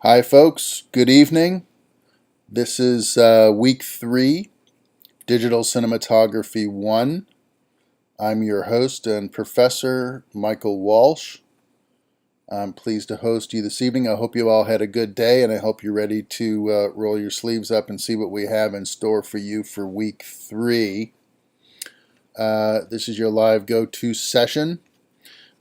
Hi, folks. Good evening. This is week 3, Digital Cinematography 1. I'm your host and professor, Michael Walsh. I'm pleased to host you this evening. I hope you all had a good day, and I hope you're ready to roll your sleeves up and see what we have in store for you for week 3. This is your live go-to session.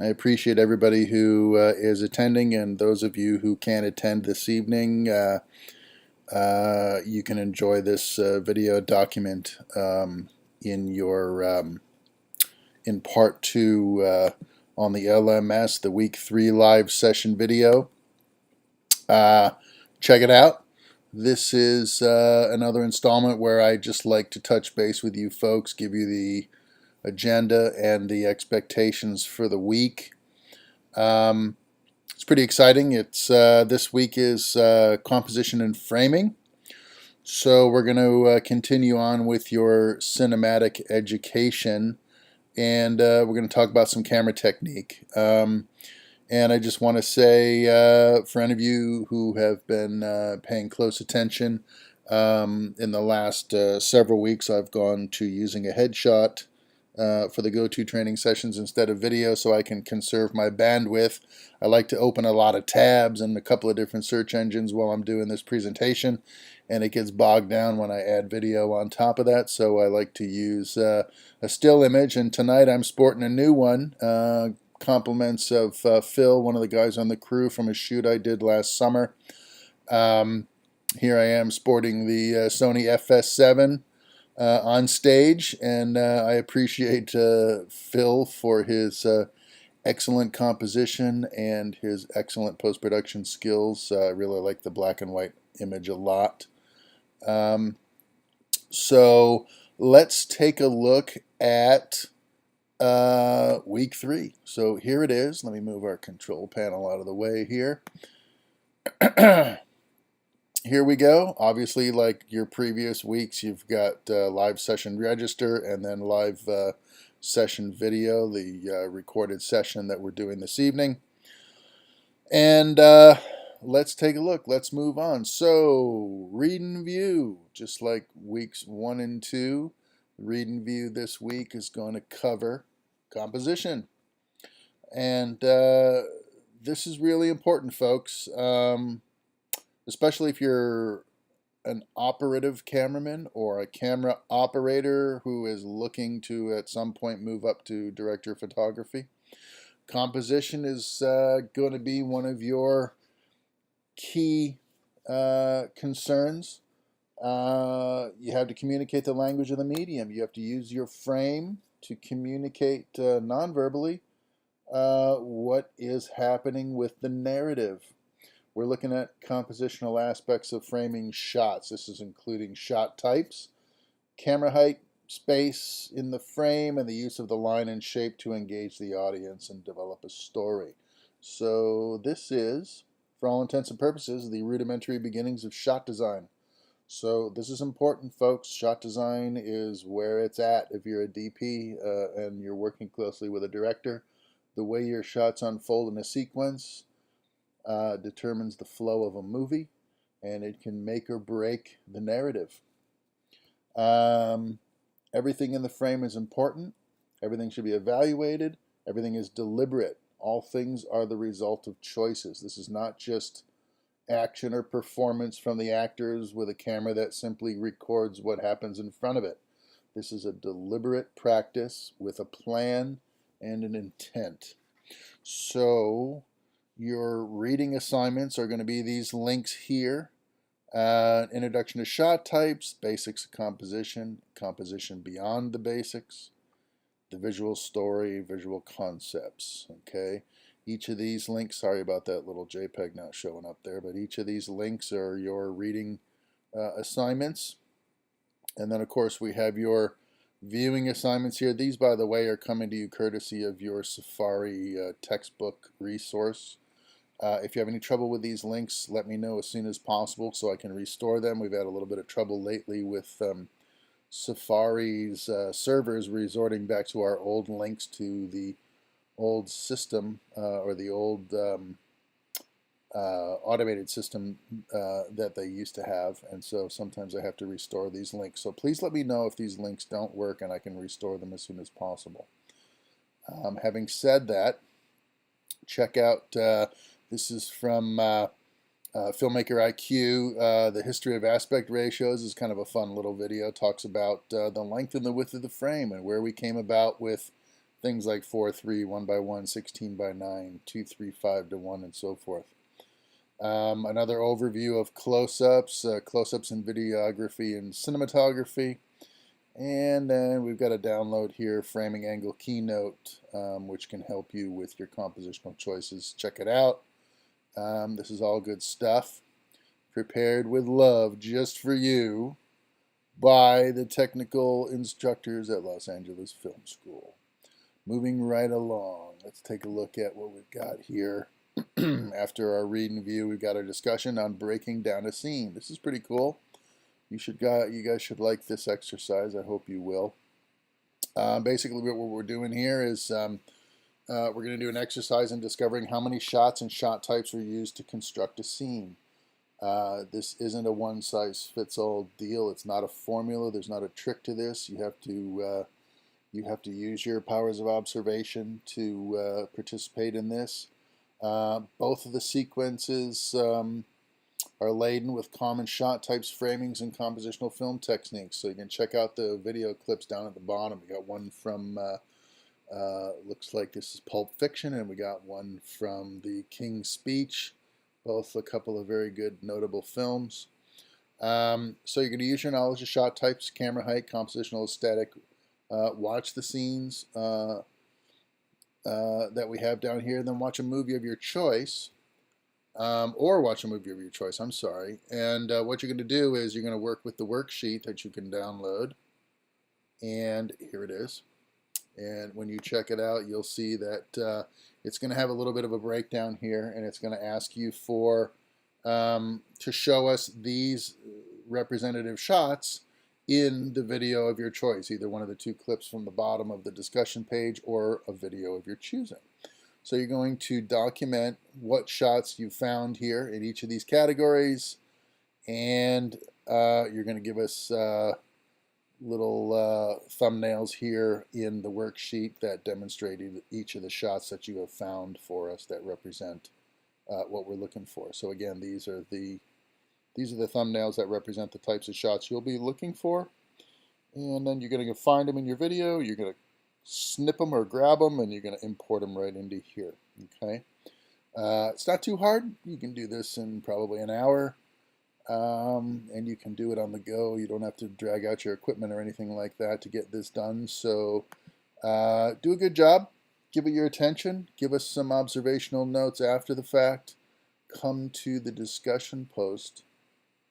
I appreciate everybody who is attending, and those of you who can't attend this evening, you can enjoy this video document in your in part 2 on the LMS, the week 3 live session video. Check it out. This is another installment where I just like to touch base with you folks, give you the agenda and the expectations for the week. It's pretty exciting. It's this week is composition and framing. So we're going to continue on with your cinematic education, and we're going to talk about some camera technique. And I just want to say, for any of you who have been paying close attention, in the last several weeks I've gone to using a headshot for the go-to training sessions instead of video, so I can conserve my bandwidth. I like to open a lot of tabs and a couple of different search engines while I'm doing this presentation, and it gets bogged down when I add video on top of that, so I like to use a still image, and tonight I'm sporting a new one. Compliments of Phil, one of the guys on the crew, from a shoot I did last summer. Here I am sporting the Sony FS7 on stage, and I appreciate Phil for his excellent composition and his excellent post-production skills. I really like the black and white image a lot. So let's take a look at week 3. So here it is. Let me move our control panel out of the way here. Here we go. Obviously, like your previous weeks, you've got live session register and then live session video, the recorded session that we're doing this evening. And let's take a look. Let's move on. So, read and view, just like weeks 1 and 2. Read and view this week is going to cover composition. And this is really important, folks. Especially if you're an operative cameraman or a camera operator who is looking to at some point move up to director of photography. Composition is going to be one of your key concerns. You have to communicate the language of the medium. You have to use your frame to communicate non-verbally what is happening with the narrative. We're looking at compositional aspects of framing shots. This is including shot types, camera height, space in the frame, and the use of the line and shape to engage the audience and develop a story. So this is, for all intents and purposes, the rudimentary beginnings of shot design. So this is important, folks. Shot design is where it's at. If you're a DP and you're working closely with a director, the way your shots unfold in a sequence determines the flow of a movie, and it can make or break the narrative. Everything in the frame is important. Everything should be evaluated. Everything is deliberate. All things are the result of choices. This is not just action or performance from the actors with a camera that simply records what happens in front of it. This is a deliberate practice with a plan and an intent. So your reading assignments are going to be these links here. Introduction to shot types, basics of composition, composition beyond the basics, the visual story, visual concepts. Okay, each of these links, sorry about that little JPEG not showing up there, but each of these links are your reading assignments. And then of course we have your viewing assignments here. These, by the way, are coming to you courtesy of your Safari textbook resource. If you have any trouble with these links, let me know as soon as possible so I can restore them. We've had a little bit of trouble lately with Safari's servers resorting back to our old links to the old system or the old automated system that they used to have, and so sometimes I have to restore these links. So please let me know if these links don't work and I can restore them as soon as possible. Having said that, check out, this is from Filmmaker IQ. The history of aspect ratios is kind of a fun little video. Talks about the length and the width of the frame and where we came about with things like 4:3, 1:1, 16:9, 2:3:5 to 1, and so forth. Another overview of close-ups, close-ups in videography and cinematography. And then we've got a download here, Framing Angle Keynote, which can help you with your compositional choices. Check it out. This is all good stuff, prepared with love just for you by the technical instructors at Los Angeles Film School. Moving right along, let's take a look at what we've got here. After our read and view, we've got our discussion on breaking down a scene. This is pretty cool. You guys should like this exercise. I hope you will. Basically, what we're doing here is we're going to do an exercise in discovering how many shots and shot types are used to construct a scene. This isn't a one-size-fits-all deal. It's not a formula. There's not a trick to this. You have to use your powers of observation to participate in this. Both of the sequences are laden with common shot types, framings, and compositional film techniques. So you can check out the video clips down at the bottom. We got one from, looks like this is Pulp Fiction, and we got one from The King's Speech. Both a couple of very good, notable films. So you're going to use your knowledge of shot types, camera height, compositional aesthetic. Watch the scenes that we have down here, then watch a movie of your choice, or watch a movie of your choice, I'm sorry. And what you're going to do is you're going to work with the worksheet that you can download, and here it is. And when you check it out, you'll see that it's going to have a little bit of a breakdown here, and it's going to ask you for to show us these representative shots in the video of your choice, either one of the two clips from the bottom of the discussion page or a video of your choosing. So you're going to document what shots you found here in each of these categories, and you're going to give us little thumbnails here in the worksheet that demonstrate each of the shots that you have found for us that represent what we're looking for. So again, these are the thumbnails that represent the types of shots you'll be looking for. And then you're going to find them in your video, you're going to snip them or grab them, and you're going to import them right into here. Okay, it's not too hard. You can do this in probably an hour, and you can do it on the go. You don't have to drag out your equipment or anything like that to get this done. So do a good job. Give it your attention. Give us some observational notes after the fact. Come to the discussion post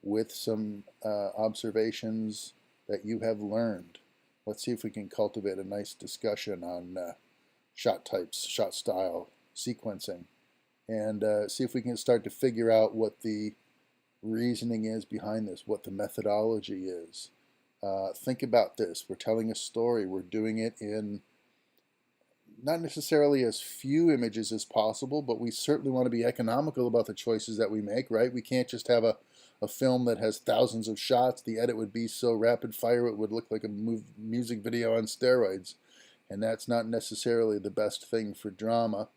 with some observations that you have learned. Let's see if we can cultivate a nice discussion on shot types, shot style, sequencing, and see if we can start to figure out what the reasoning is behind this, what the methodology is. Think about this. We're telling a story. We're doing it in not necessarily as few images as possible, but we certainly want to be economical about the choices that we make, right? We can't just have a film that has thousands of shots. The edit would be so rapid fire it would look like a music video on steroids, and that's not necessarily the best thing for drama.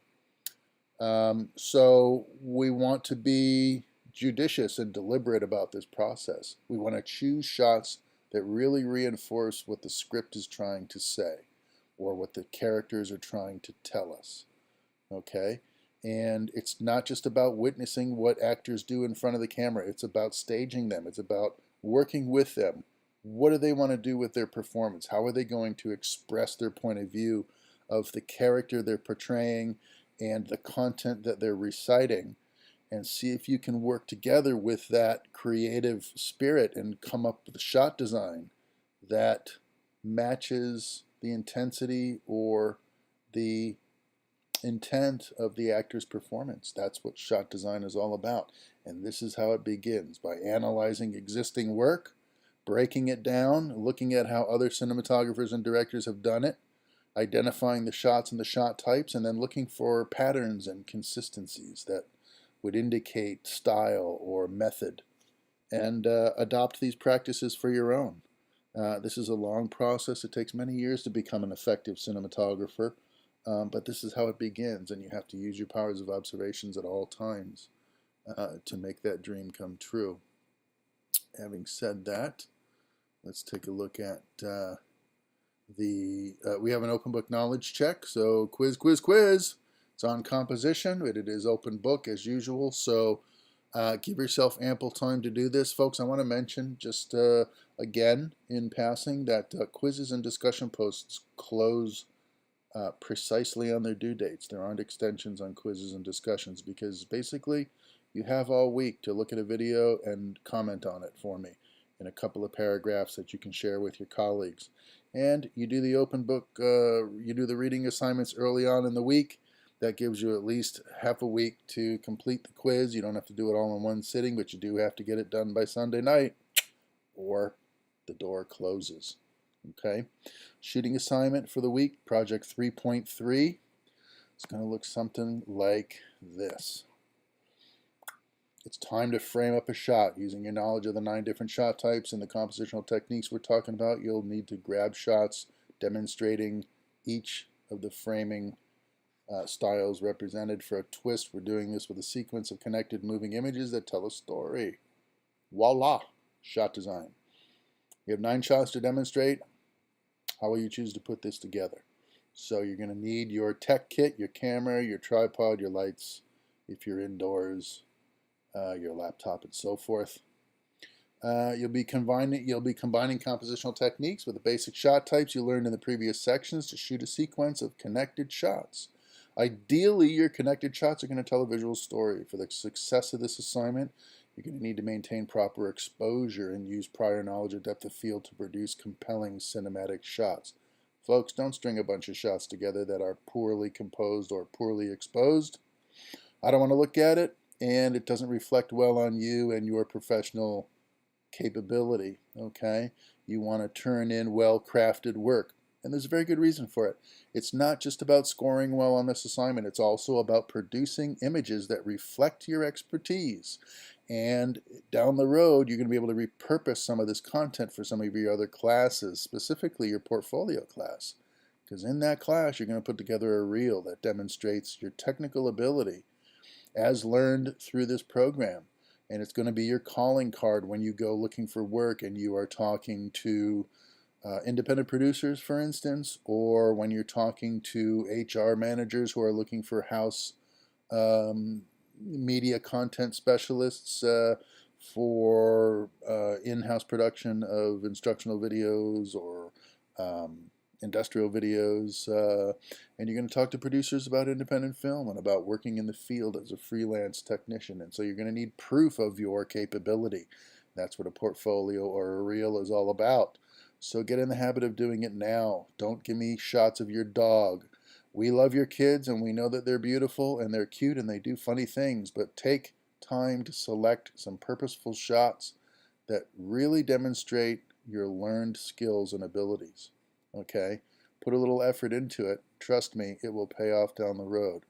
So we want to be judicious and deliberate about this process. We want to choose shots that really reinforce what the script is trying to say, or what the characters are trying to tell us. Okay? And it's not just about witnessing what actors do in front of the camera. It's about staging them. It's about working with them. What do they want to do with their performance? How are they going to express their point of view of the character they're portraying and the content that they're reciting? And see if you can work together with that creative spirit and come up with a shot design that matches the intensity or the intent of the actor's performance. That's what shot design is all about. And this is how it begins, by analyzing existing work, breaking it down, looking at how other cinematographers and directors have done it, identifying the shots and the shot types, and then looking for patterns and consistencies that would indicate style or method, and adopt these practices for your own. This is a long process. It takes many years to become an effective cinematographer, but this is how it begins, and you have to use your powers of observations at all times to make that dream come true. Having said that, let's take a look at we have an open book knowledge check. So quiz, quiz, quiz. It's on composition, but it is open book as usual. So give yourself ample time to do this. Folks, I want to mention just again in passing that quizzes and discussion posts close precisely on their due dates. There aren't extensions on quizzes and discussions because basically you have all week to look at a video and comment on it for me in a couple of paragraphs that you can share with your colleagues. And you do the open book, you do the reading assignments early on in the week. That gives you at least half a week to complete the quiz. You don't have to do it all in one sitting, but you do have to get it done by Sunday night or the door closes. Okay, shooting assignment for the week, project 3.3. It's going to look something like this. It's time to frame up a shot. Using your knowledge of the 9 different shot types and the compositional techniques we're talking about, you'll need to grab shots demonstrating each of the framing styles represented. For a twist, we're doing this with a sequence of connected moving images that tell a story. Voila! Shot design. You have 9 shots to demonstrate. How will you choose to put this together? So you're going to need your tech kit, your camera, your tripod, your lights, if you're indoors, your laptop, and so forth. You'll be combining compositional techniques with the basic shot types you learned in the previous sections to shoot a sequence of connected shots. Ideally, your connected shots are going to tell a visual story. For the success of this assignment, you're going to need to maintain proper exposure and use prior knowledge of depth of field to produce compelling cinematic shots. Folks, don't string a bunch of shots together that are poorly composed or poorly exposed. I don't want to look at it, and it doesn't reflect well on you and your professional capability, okay? You want to turn in well-crafted work, and there's a very good reason for it. It's not just about scoring well on this assignment. It's also about producing images that reflect your expertise. And down the road, you're going to be able to repurpose some of this content for some of your other classes, specifically your portfolio class. Because in that class, you're going to put together a reel that demonstrates your technical ability as learned through this program. And it's going to be your calling card when you go looking for work and you are talking to independent producers, for instance, or when you're talking to HR managers who are looking for house media content specialists for in-house production of instructional videos or industrial videos, and you're going to talk to producers about independent film and about working in the field as a freelance technician. And so you're going to need proof of your capability. That's what a portfolio or a reel is all about. So get in the habit of doing it now. Don't give me shots of your dog. We love your kids and we know that they're beautiful and they're cute and they do funny things, but take time to select some purposeful shots that really demonstrate your learned skills and abilities. Okay? Put a little effort into it. Trust me, it will pay off down the road.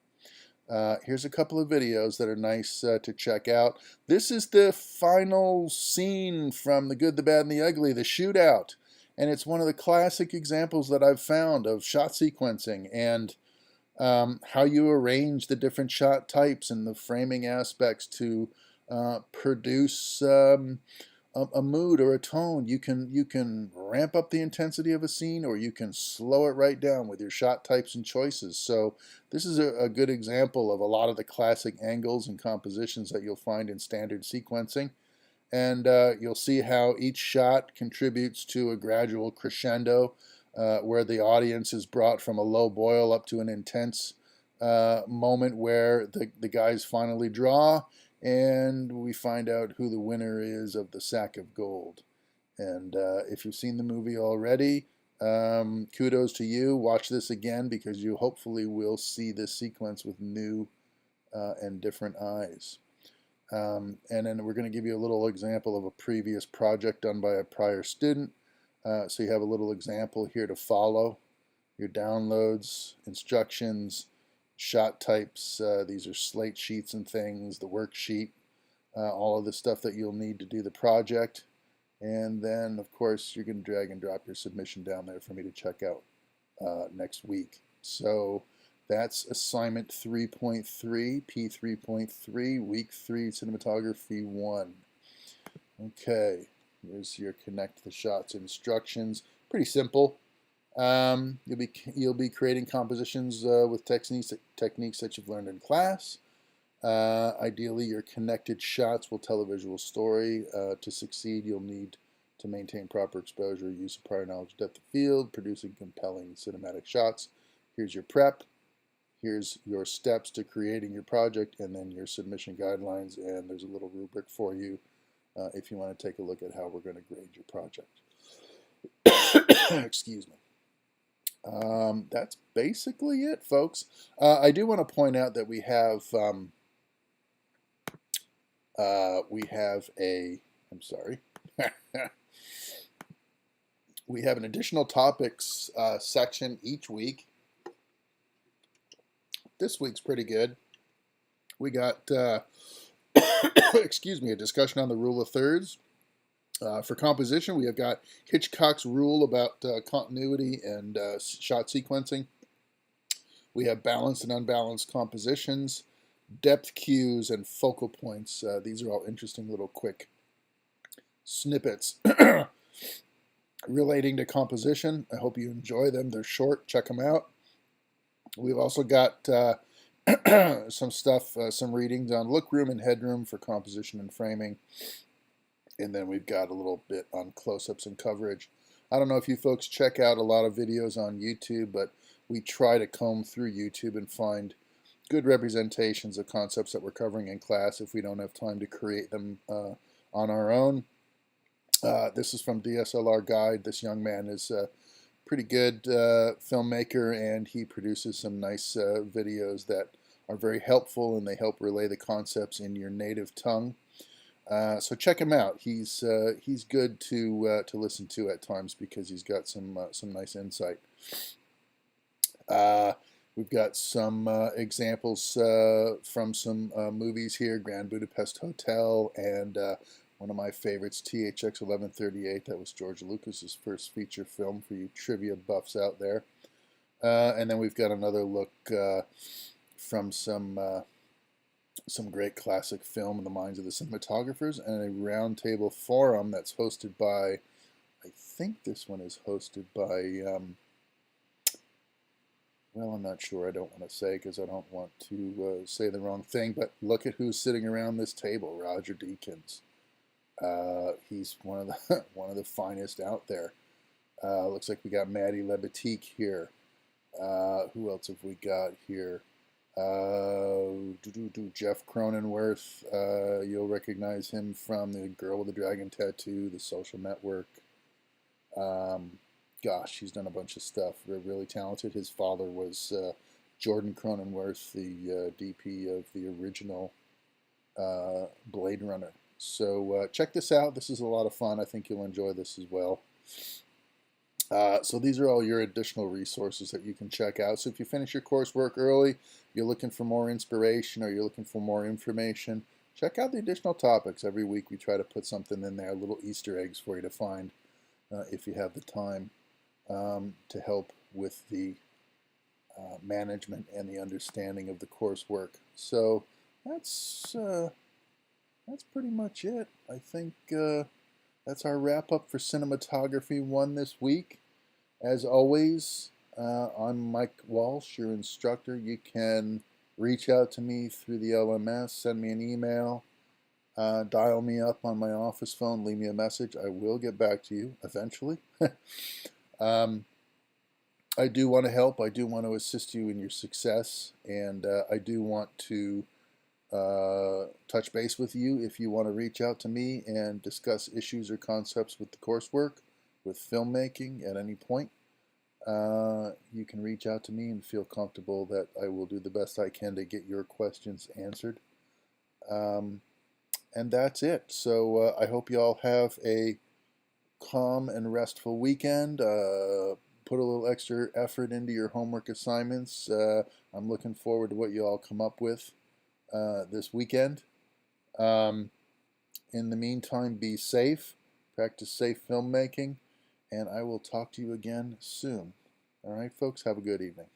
Here's a couple of videos that are nice to check out. This is the final scene from The Good, the Bad, and the Ugly, the shootout. And it's one of the classic examples that I've found of shot sequencing and how you arrange the different shot types and the framing aspects to produce a mood or a tone. You can ramp up the intensity of a scene, or you can slow it right down with your shot types and choices. So this is a good example of a lot of the classic angles and compositions that you'll find in standard sequencing. And you'll see how each shot contributes to a gradual crescendo where the audience is brought from a low boil up to an intense moment where the guys finally draw, and we find out who the winner is of the sack of gold. And if you've seen the movie already, kudos to you. Watch this again because you hopefully will see this sequence with new and different eyes. And then we're going to give you a little example of a previous project done by a prior student. So you have a little example here to follow. Your downloads, instructions, shot types. These are slate sheets and things, the worksheet, all of the stuff that you'll need to do the project. And then, of course, you're going to drag and drop your submission down there for me to check out next week. So that's assignment 3.3, P3.3, week 3, cinematography 1. Okay, here's your connect the shots instructions. Pretty simple. You'll be creating compositions with techniques that you've learned in class. Ideally, your connected shots will tell a visual story. To succeed, you'll need to maintain proper exposure, use of prior knowledge, depth of field, producing compelling cinematic shots. Here's your prep. Here's your steps to creating your project, and then your submission guidelines. And there's a little rubric for you if you want to take a look at how we're going to grade your project. Excuse me. That's basically it, folks. I do want to point out that we have we have an additional topics section each week. This week's pretty good. We got, excuse me, a discussion on the rule of thirds. For composition, we have got Hitchcock's rule about continuity and shot sequencing. We have balanced and unbalanced compositions, depth cues, and focal points. These are all interesting little quick snippets relating to composition. I hope you enjoy them. They're short. Check them out. We've also got some stuff, some readings on look room and headroom for composition and framing. And then we've got a little bit on close-ups and coverage. I don't know if you folks check out a lot of videos on YouTube, but we try to comb through YouTube and find good representations of concepts that we're covering in class if we don't have time to create them on our own. This is from DSLR Guide. This young man is a pretty good filmmaker, and he produces some nice videos that are very helpful, and they help relay the concepts in your native tongue. So check him out. He's good to listen to at times because he's got some nice insight. We've got some examples from some movies here: Grand Budapest Hotel and one of my favorites, THX 1138. That was George Lucas's first feature film for you trivia buffs out there. And then we've got another look from some great classic film in the minds of the cinematographers, and a roundtable forum that's hosted by, I think this one is hosted by, well, I'm not sure. I don't want to say because I don't want to say the wrong thing, but look at who's sitting around this table, Roger Deakins. He's one of the one of the finest out there. Looks like we got Maddie Lebetique here. Who else have we got here? Jeff Cronenworth. You'll recognize him from The Girl with the Dragon Tattoo, The Social Network. Gosh, he's done a bunch of stuff. Really talented. His father was Jordan Cronenworth, the DP of the original Blade Runner. So check this out. This is a lot of fun. I think you'll enjoy this as well. So these are all your additional resources that you can check out. So if you finish your coursework early, you're looking for more inspiration, or you're looking for more information, check out the additional topics. Every week we try to put something in there, little Easter eggs for you to find if you have the time to help with the management and the understanding of the coursework. So that's pretty much it. I think that's our wrap-up for Cinematography 1 this week. As always, I'm Mike Walsh, your instructor. You can reach out to me through the LMS, send me an email, dial me up on my office phone, leave me a message. I will get back to you eventually. I do want to help. I do want to assist you in your success, and I do want to touch base with you if you want to reach out to me and discuss issues or concepts with the coursework, with filmmaking at any point. You can reach out to me and feel comfortable that I will do the best I can to get your questions answered. And that's it. So I hope you all have a calm and restful weekend. put a little extra effort into your homework assignments. I'm looking forward to what you all come up with this weekend. In the meantime, be safe, practice safe filmmaking, and I will talk to you again soon. All right, folks, have a good evening.